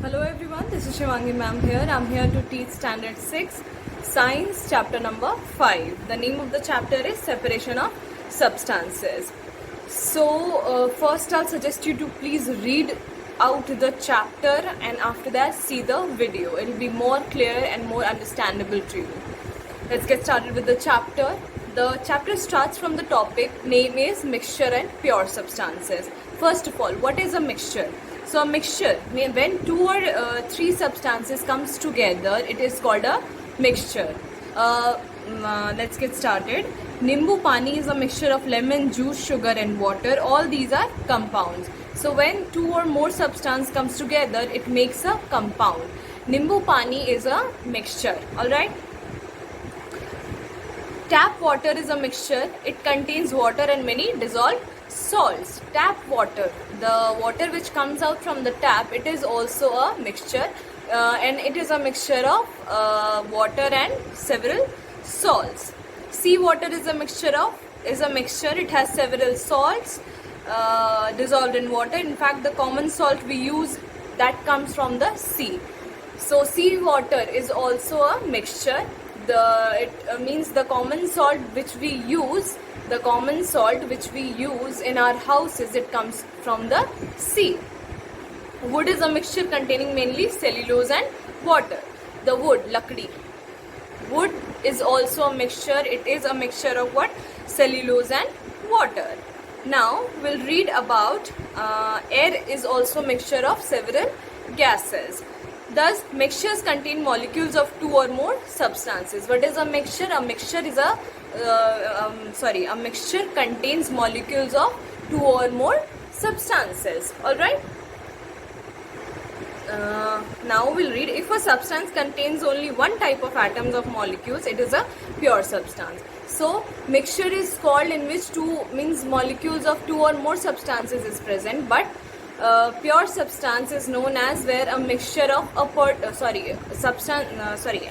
Hello everyone, this is Shivangi ma'am here. I'm here to teach standard 6 science chapter number 5. The name of the chapter is separation of substances. So first I'll suggest you to please read out the chapter and after that see the video. It will be more clear and more understandable to you. Let's get started with the chapter. The chapter starts from the topic name is mixture and pure substances. First of all, what is a mixture? So a mixture, when two or three substances comes together, it is called a mixture. Let's get started. Nimbu pani is a mixture of lemon juice, sugar and water. All these are compounds. So when two or more substance comes together, it makes a compound. Nimbu pani is a mixture. Alright. Tap water is a mixture. It contains water and many dissolved salts. Tap water, the water which comes out from the tap, it is also a mixture and it is a mixture of water and several salts. Sea water is a mixture. It has several salts dissolved in water. In fact, the common salt we use that comes from the sea. So sea water is also a mixture. It means the common salt which we use in our houses, it comes from the sea. Wood is a mixture containing mainly cellulose and water. The wood, lakdi. Wood is also a mixture. It is a mixture of what? Cellulose and water. Now we'll read about air is also a mixture of several gases. Thus, mixtures contain molecules of two or more substances. What is a mixture? A mixture is a mixture contains molecules of two or more substances. All right. Now we'll read. If a substance contains only one type of atoms of molecules, it is a pure substance. So, mixture is called in which two means molecules of two or more substances is present, but pure substance is known as where a mixture of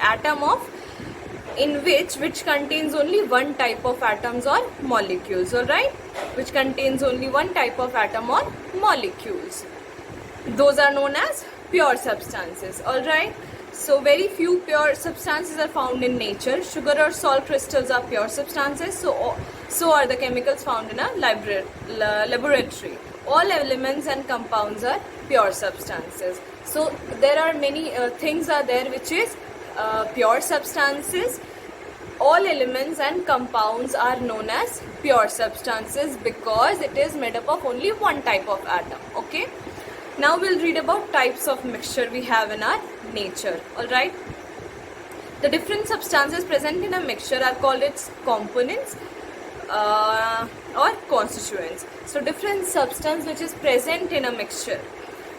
atom of in which contains only one type of atoms or molecules. All right, which contains only one type of atom or molecules. Those are known as pure substances. All right. So very few pure substances are found in nature. Sugar or salt crystals are pure substances. So are the chemicals found in a laboratory. All elements and compounds are pure substances. So there are many things are there which is pure substances. All elements and compounds are known as pure substances because it is made up of only one type of atom. Okay. Now we'll read about types of mixture we have in our nature. Alright. The different substances present in a mixture are called its components or constituents. So different substance which is present in a mixture,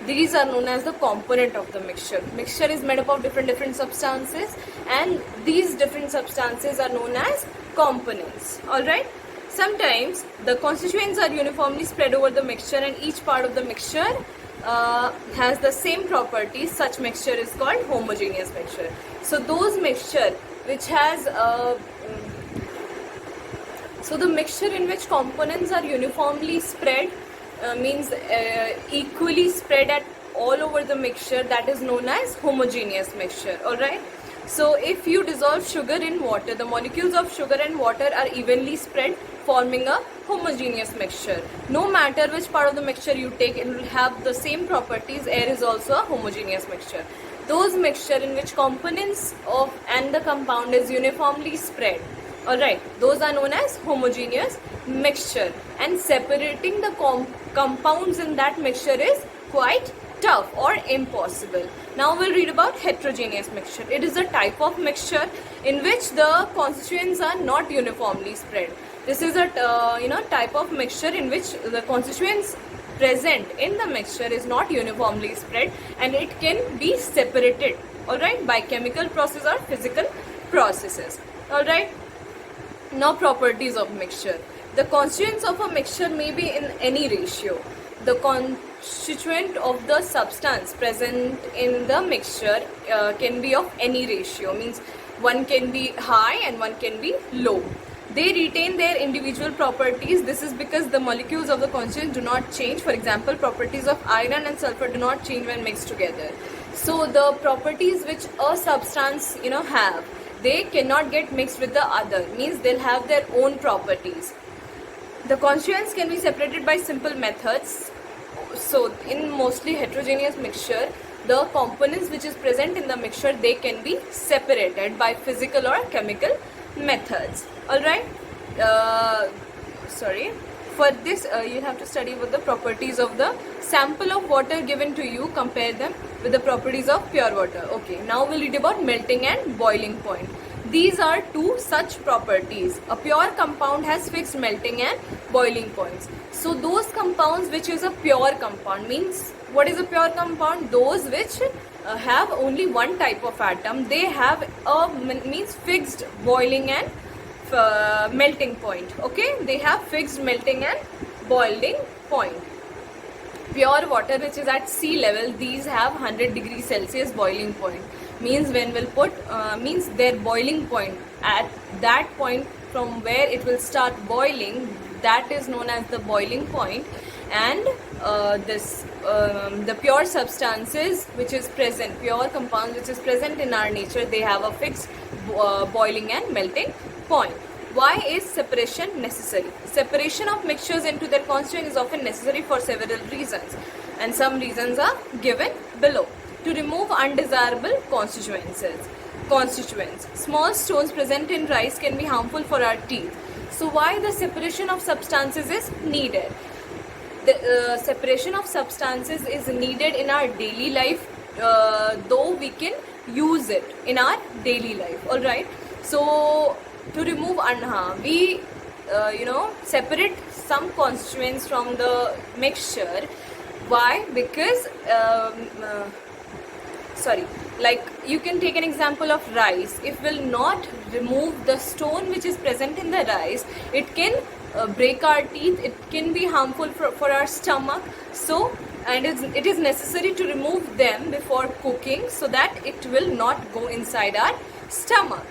these are known as the component of the mixture. Mixture is made up of different substances and these different substances are known as components. Alright. Sometimes the constituents are uniformly spread over the mixture and each part of the mixture has the same properties. Such mixture is called homogeneous mixture. So those mixture which has so the mixture in which components are uniformly spread means equally spread at all over the mixture, that is known as homogeneous mixture. Alright. So if you dissolve sugar in water, the molecules of sugar and water are evenly spread, forming a homogeneous mixture. No matter which part of the mixture you take, it will have the same properties. Air is also a homogeneous mixture. Those mixture in which components of and the compound is uniformly spread, alright, those are known as homogeneous mixture, and separating the compounds in that mixture is quite tough or impossible. Now we'll read about heterogeneous mixture. It is a type of mixture in which the constituents are not uniformly spread. This is a type of mixture in which the constituents present in the mixture is not uniformly spread and it can be separated, alright, by chemical process or physical processes. Alright. Now properties of mixture. The constituents of a mixture may be in any ratio. The constituent of the substance present in the mixture can be of any ratio, means one can be high and one can be low. They retain their individual properties. This is because the molecules of the constituents do not change. For example, properties of iron and sulfur do not change when mixed together. So the properties which a substance have, they cannot get mixed with the other, means they'll have their own properties. The constituents can be separated by simple methods. So in mostly heterogeneous mixture, the components which is present in the mixture, they can be separated by physical or chemical methods. Alright, for this you have to study with the properties of the sample of water given to you, compare them with the properties of pure water. Okay, now we'll read about melting and boiling point. These are two such properties. A pure compound has fixed melting and boiling points. So those compounds which is a pure compound, means what is a pure compound? Those which have only one type of atom, they have a means fixed boiling and melting point. Okay, they have fixed melting and boiling point. Pure water which is at sea level, these have 100 degrees Celsius boiling point. Means when we'll put means their boiling point, at that point from where it will start boiling, that is known as the boiling point. And the pure substances which is present, pure compounds which is present in our nature, they have a fixed boiling and melting point. Why is separation necessary? Separation of mixtures into their constituents is often necessary for several reasons, and some reasons are given below. To remove undesirable constituents. Small stones present in rice can be harmful for our teeth. So why the separation of substances is needed? The separation of substances is needed in our daily life, though we can use it in our daily life. Alright, so to remove we separate some constituents from the mixture. Why? Because like you can take an example of rice. If we'll not remove the stone which is present in the rice, it can break our teeth, it can be harmful for our stomach. So, and it is necessary to remove them before cooking, so that it will not go inside our stomach.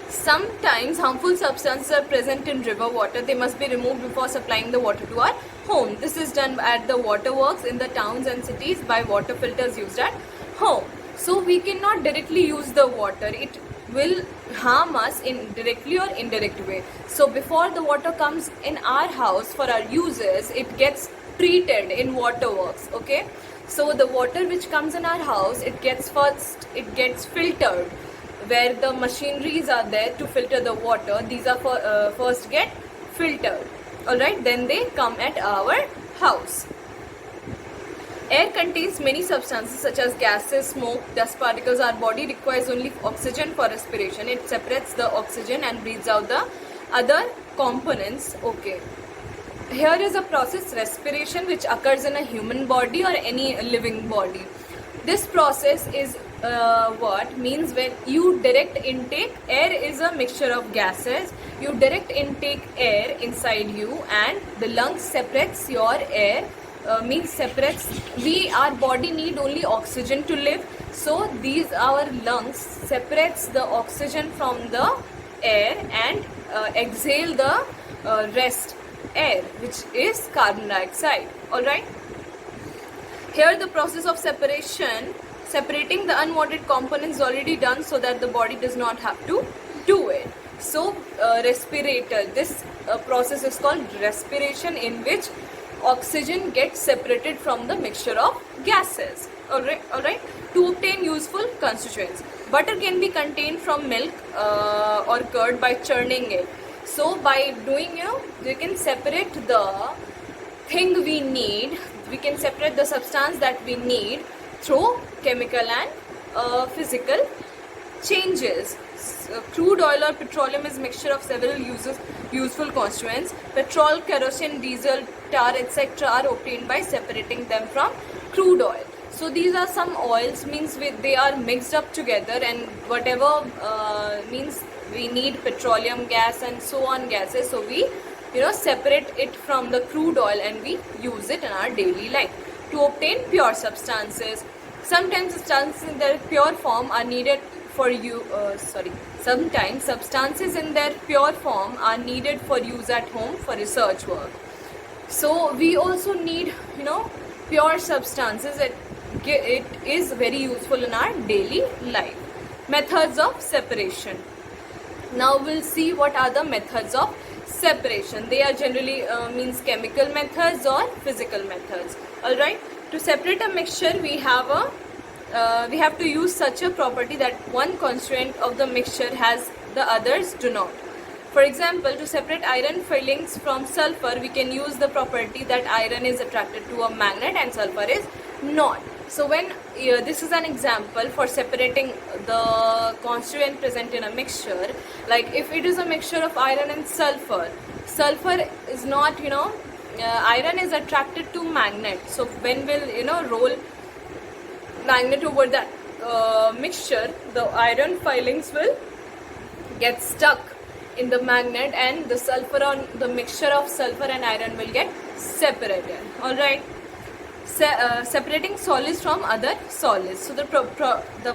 Sometimes harmful substances are present in river water. They must be removed before supplying the water to our home. This is done at the waterworks in the towns and cities by water filters used at home. So we cannot directly use the water. It will harm us in directly or indirect way. So before the water comes in our house for our uses, it gets treated in waterworks. Okay, so the water which comes in our house, it gets filtered, where the machineries are there to filter the water. These are first get filtered. Alright, then they come at our house. Air contains many substances such as gases, smoke, dust particles. Our body requires only oxygen for respiration. It separates the oxygen and breathes out the other components. Okay, here is a process, respiration, which occurs in a human body or any living body. This process is what means when you direct intake, air is a mixture of gases. You direct intake air inside you, and the lungs separates your air. Our body need only oxygen to live. So these our lungs separates the oxygen from the air and exhale the rest air, which is carbon dioxide. Alright. Here the process of separating the unwanted components is already done, so that the body does not have to do it. So respirator, this process is called respiration, in which oxygen gets separated from the mixture of gases. Alright. To obtain useful constituents, butter can be contained from milk or curd by churning it. So by doing, we can separate the thing we need, we can separate the substance that we need through chemical and physical changes. Crude oil or petroleum is mixture of several useful constituents. Petrol, kerosene, diesel, tar, etc. are obtained by separating them from crude oil. So these are some oils, means they are mixed up together, and whatever means we need petroleum gas and so on gases, so we separate it from the crude oil and we use it in our daily life. To obtain pure substances, sometimes substances in their pure form are needed for sometimes substances in their pure form are needed for use at home for research work. So we also need pure substances. It it is very useful in our daily life. Methods of separation. Now we'll see what are the methods of separation. They are generally means chemical methods or physical methods. All right. To separate a mixture, we have to use such a property that one constituent of the mixture has the others do not. For example, to separate iron filings from sulfur, we can use the property that iron is attracted to a magnet and sulfur is not. So when this is an example for separating the constituent present in a mixture, like if it is a mixture of iron and sulfur, sulfur is not, iron is attracted to magnet. So when we'll, roll magnet over that mixture, the iron filings will get stuck in the magnet and the sulfur on the mixture of sulfur and iron will get separated. All right. Separating solids from other solids. So the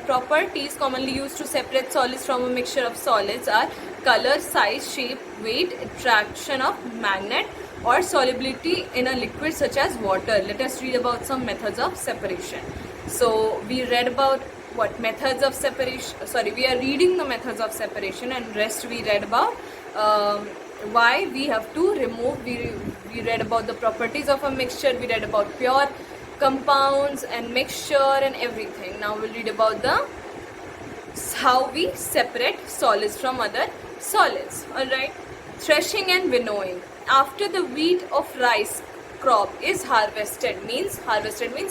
properties commonly used to separate solids from a mixture of solids are color, size, shape, weight, attraction of magnet, or solubility in a liquid such as water. Let us read about some methods of separation. So we read about what methods of separation, we are reading the methods of separation, and rest we read about why we have to remove. We read about the properties of a mixture, we read about pure compounds and mixture and everything. Now we'll read about how we separate solids from other solids. Alright. Threshing and winnowing. After the wheat of rice crop is harvested means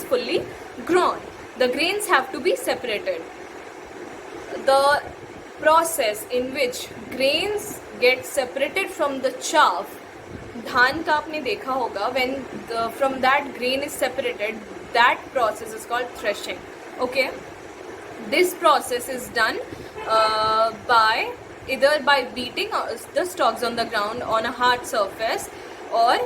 fully grown, the grains have to be separated. The process in which grains get separated from the chaff, धान का आपने देखा होगा, when from that grain is separated, that process is called threshing. Okay, this process is done by either by beating the stalks on the ground on a hard surface, or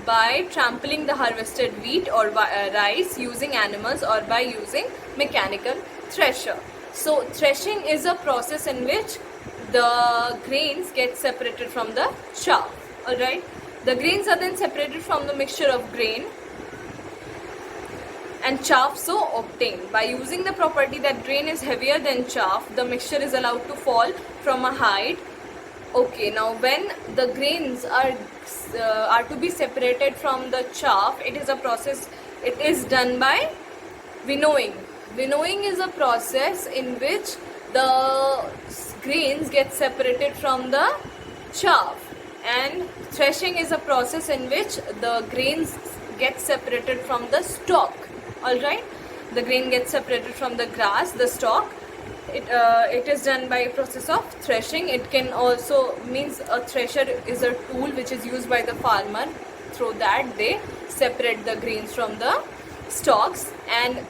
by trampling the harvested wheat or rice using animals, or by using mechanical thresher. So threshing is a process in which the grains get separated from the chaff. Alright. The grains are then separated from the mixture of grain and chaff so obtained. By using the property that grain is heavier than chaff, the mixture is allowed to fall from a height. Okay, now when the grains are to be separated from the chaff, it is a process, it is done by winnowing. Winnowing is a process in which the grains get separated from the chaff, and threshing is a process in which the grains get separated from the stalk. Alright, the grain gets separated from the grass, the stalk. It is done by a process of threshing. It can also means a thresher is a tool which is used by the farmer. Through that they separate the grains from the stalks, and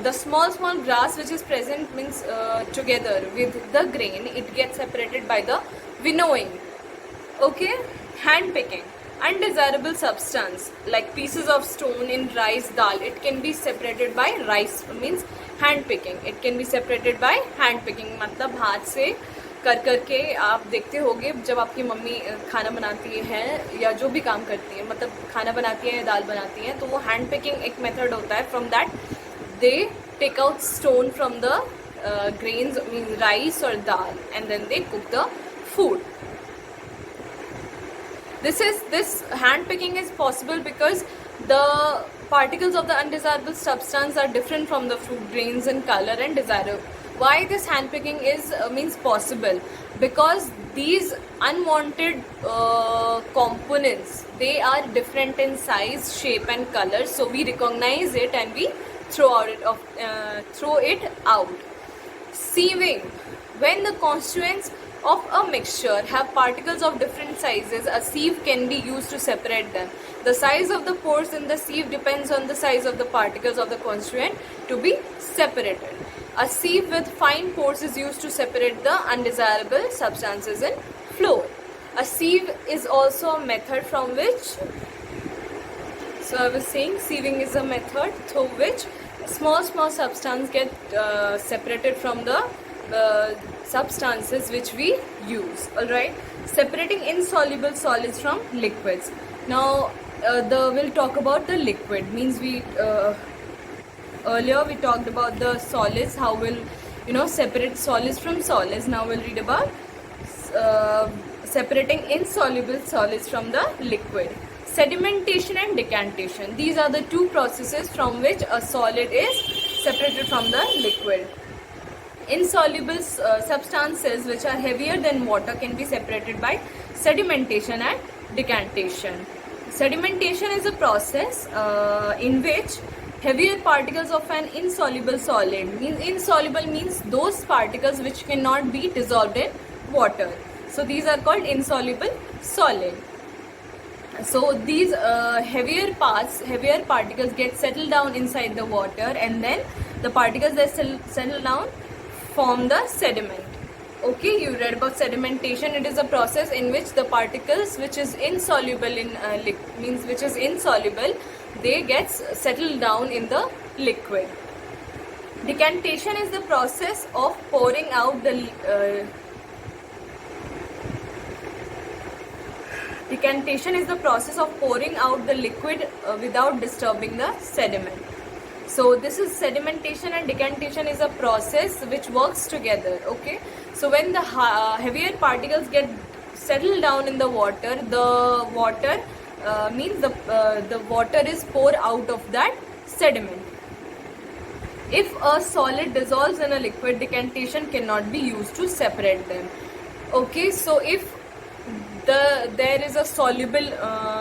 the small grass which is present means together with the grain, it gets separated by the winnowing. Okay, hand picking. Undesirable substance like pieces of stone in rice dal, it can be separated by rice means hand picking. It can be separated by hand picking. मतलब हाथ से कर करके आप देखते होगे जब आपकी मम्मी खाना बनाती है या जो भी काम करती है, मतलब खाना बनाती है या दाल बनाती है, तो वो हैंड पिकिंग एक मेथड होता है. From that they take out stone from the grains means rice or dal, and then they cook the food. This hand picking is possible because the particles of the undesirable substance are different from the fruit grains in color and desirable. Why this hand picking is means possible? Because these unwanted components, they are different in size, shape and color. So we recognize it and we throw it out. Sieving. When the constituents of a mixture have particles of different sizes, a sieve can be used to separate them. The size of the pores in the sieve depends on the size of the particles of the constituent to be separated. A sieve with fine pores is used to separate the undesirable substances in flour. A sieve is also a method from which, so I was saying sieving is a method through which small substance get separated from the substances which we use. Alright, separating insoluble solids from liquids. Now we'll talk about the liquid, means Earlier we talked about the solids, how we'll separate solids from solids. Now we'll read about separating insoluble solids from the liquid. Sedimentation and decantation. These are the two processes from which a solid is separated from the liquid. Insoluble substances which are heavier than water can be separated by sedimentation and decantation. Sedimentation is a process in which heavier particles of an insoluble solid, insoluble means those particles which cannot be dissolved in water. So these are called insoluble solid. So these heavier particles get settled down inside the water, and then the particles that settle down form the sediment. Okay, you read about sedimentation. It is a process in which the particles which is insoluble in which is insoluble, they get settled down in the liquid. Decantation is the process of pouring out the Decantation is the process of pouring out the liquid without disturbing the sediment. So this is sedimentation and decantation is a process which works together. Okay, so when the heavier particles get settled down in the water means the water is poured out of that sediment. If a solid dissolves in a liquid, decantation cannot be used to separate them. Okay, so if there is a soluble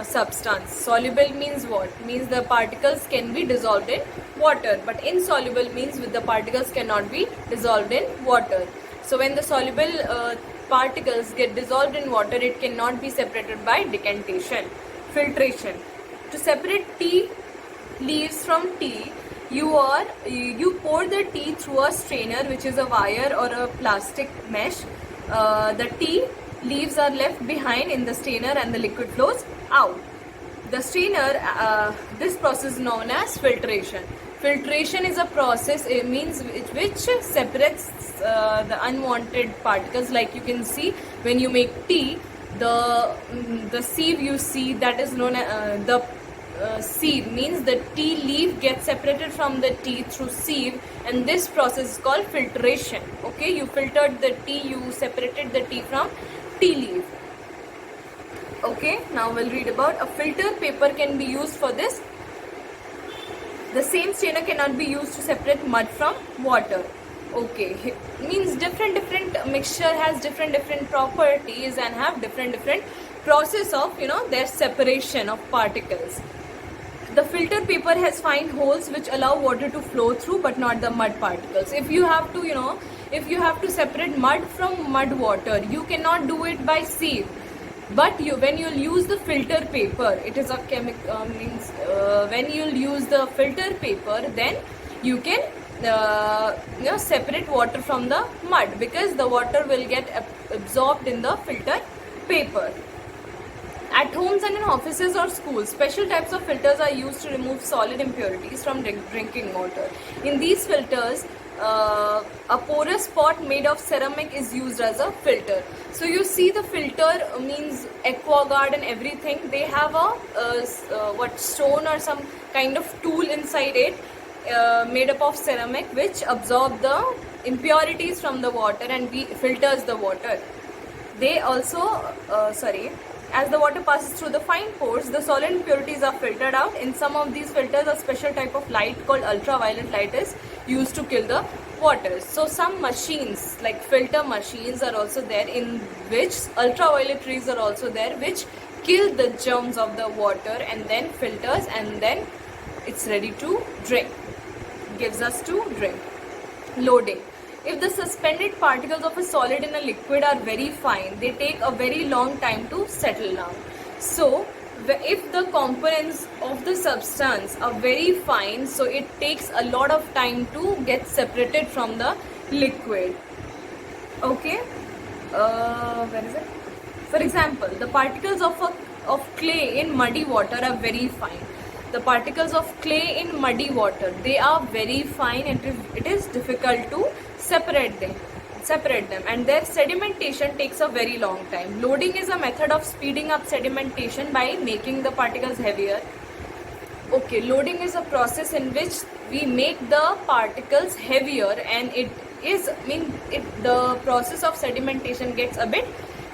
substance. Soluble means what? Means the particles can be dissolved in water, but insoluble means the particles cannot be dissolved in water. So when the soluble particles get dissolved in water, it cannot be separated by decantation. Filtration. To separate tea leaves from tea, you pour the tea through a strainer, which is a wire or a plastic mesh. The tea leaves are left behind in the strainer and the liquid flows out. The strainer, this process is known as filtration. Filtration is a process which separates the unwanted particles. Like you can see when you make tea, the sieve you see, that is known as the sieve, means the tea leaf gets separated from the tea through sieve, and this process is called filtration. Okay, you filtered the tea, you separated the tea from tea leaf. Okay, now we'll read about a filter paper can be used for this. The same strainer cannot be used to separate mud from water. Okay, means different mixture has different properties and have different process of their separation of particles. The filter paper has fine holes which allow water to flow through, but not the mud particles. If you have to separate mud from mud water, you cannot do it by sieve. But when you'll use the filter paper, it is a chemical when you'll use the filter paper, then you can separate water from the mud, because the water will get absorbed in the filter paper. At homes and in offices or schools, special types of filters are used to remove solid impurities from drinking water. In these filters, a porous pot made of ceramic is used as a filter. So you see the filter means AquaGuard and everything, they have a stone or some kind of tool inside it made up of ceramic, which absorb the impurities from the water and filters the water. They also as the water passes through the fine pores, the solid impurities are filtered out. In some of these filters, a special type of light called ultraviolet light is used to kill the water. So some machines like filter machines are also there, in which ultraviolet rays are also there, which kill the germs of the water and then filters, and then it's ready to drink, gives us to drink. Loading. If the suspended particles of a solid in a liquid are very fine, they take a very long time to settle down. So if the components of the substance are very fine, so it takes a lot of time to get separated from the liquid. Okay, where is it? For example, the particles of clay in muddy water are very fine. The particles of clay in muddy water, they are very fine, and it is difficult to separate them, and their sedimentation takes a very long time. Loading is a method of speeding up sedimentation by making the particles heavier. Okay, loading is a process in which we make the particles heavier, and the process of sedimentation gets a bit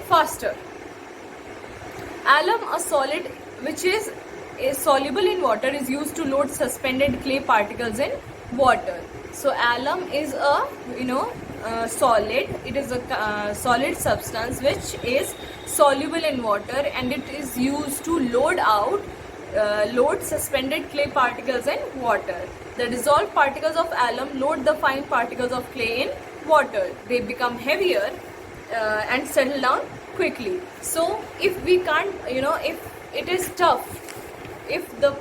faster. Alum, a solid which is soluble in water, is used to load suspended clay particles in water. So alum is a solid. It is a solid substance which is soluble in water, and it is used to load suspended clay particles in water. The dissolved particles of alum load the fine particles of clay in water. They become heavier and settle down quickly. So if we can't, if it is tough, if the